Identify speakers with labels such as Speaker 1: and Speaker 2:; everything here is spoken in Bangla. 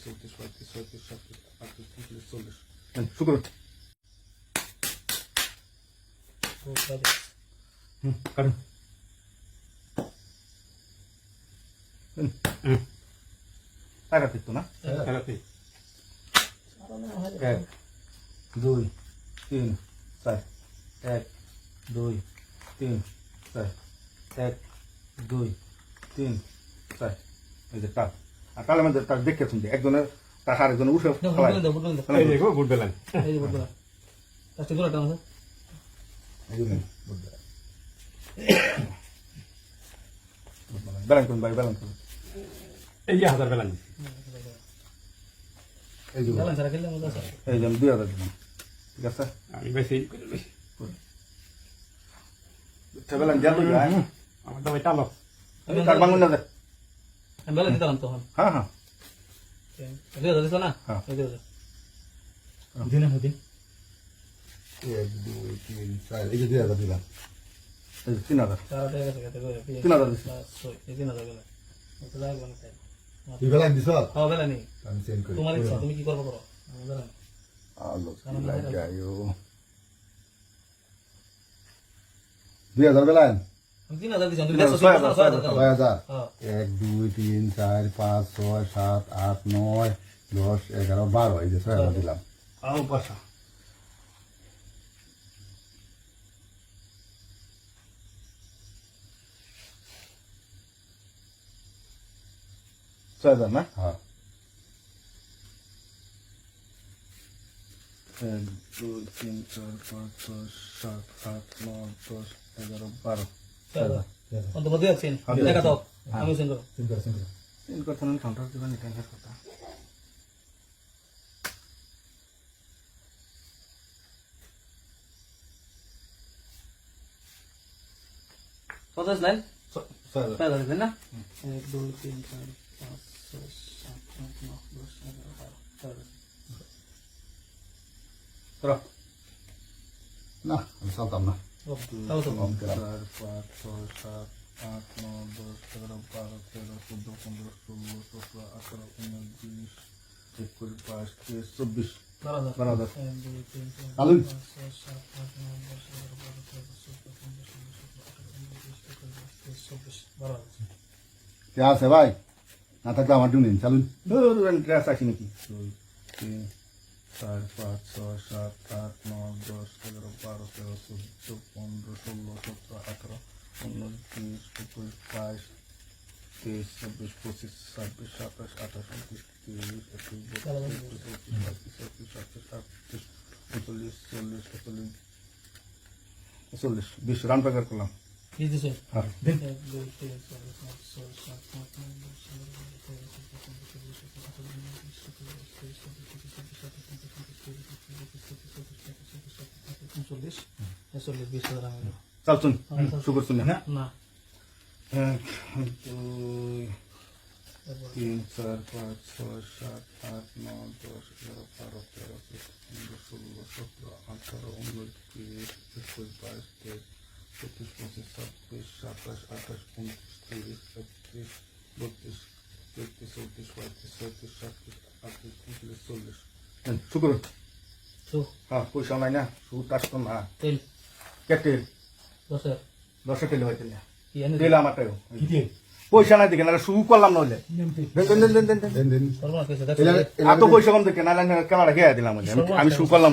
Speaker 1: 34 35 36 37 38 39 40 শুক্র কারণ টাকা ঠিক তো না টাকা ঠিক 1 2 3 4 1 2 3 4 1 2 3 4 এই যে টাক আর কালের মধ্যে টাক দেখে শুনতে একজনের টাকা আরেকজনের উঠে এই দেখো গুড বেলান এই গুড বেলান আচ্ছা গুলো টাকা এই যে গুড বেলান বেলান কোন ভাই বেলান কোন এই যে 1000 বেলান এই যে বেলান ছাড়া খেললে মজা আছে এই যে 2000 দিলাম ঠিক আছে আমি বেশি বেলান জানো ভাই আমার দাও চালো আমি কার মাঙ্গুন না আমি বেলান দিতাম তখন হ্যাঁ হ্যাঁ এই যে দিছ না হ্যাঁ এই যে দিন দিন 1 2 3 4 এই যে 2000 দিলাম এই 3000 3000 দিছি এই 3000 গেল তো যাই বলে তাই তুই বেলান দিছ হ্যাঁ বেলান নি আমি সেন্ড করি তোমার ইচ্ছা তুমি কি করবে করো আমি বেলান আল্লাহ কি আইও 2000 বেলান আমি 3000 দিছি তুমি 6000 1 2 3 4 5 6 7 8 9 10 11 12 এই যে 6000 দিলাম আও পাশা ছয়জন না হ্যাঁ 1 2 3 4 5 6 7 8 9 10 11 12 কত বড় আছেন দেখা দাও আমি সেন্ড করব সেন্ড করতে না কাউন্টার দিবেন এটা কথা কত স্লাইড 6000 না 1 2 3 4 5 6 7 8 9 10 11 12 না আমি সালতাম না 4 5 6 7 8 9 10 11 12 13 14 15 16 17 18 19 20 21 22 23 24 12 আলু क्या है भाई ना तक तो हमारे नहीं चलो दूर ड्रेस आशी नहीं की 2 3 4 5 6 7 8 9 10 11 12 13 14 15 16 17 18 19 20 21 22 23 24 25 26 27 28 29 30 31 20 রান পেকার করলাম কি দিছে হ্যাঁ দিন 1 2 3 4 5 6 7 8 9 10 चल सुन शुक्र सुन ना 1 2 3 4 5 6 7 8 9 10 11 12 13 15 16 17 18 19 20 21 22 24 25 26 27 28 29 30 31 32 33 34 35 36 37 38 39 40 শুক্র হ্যাঁ পয়সা নাই না সুদ আসতো না তেল কে তেল 10 তেল হয় তেল আমার টাইও পয়সা নাই দেখে না শুরু করলাম নইলে দেন এত পয়সা কম দেখে না কেনাটা খেয়ে দিলাম আমি শুরু করলাম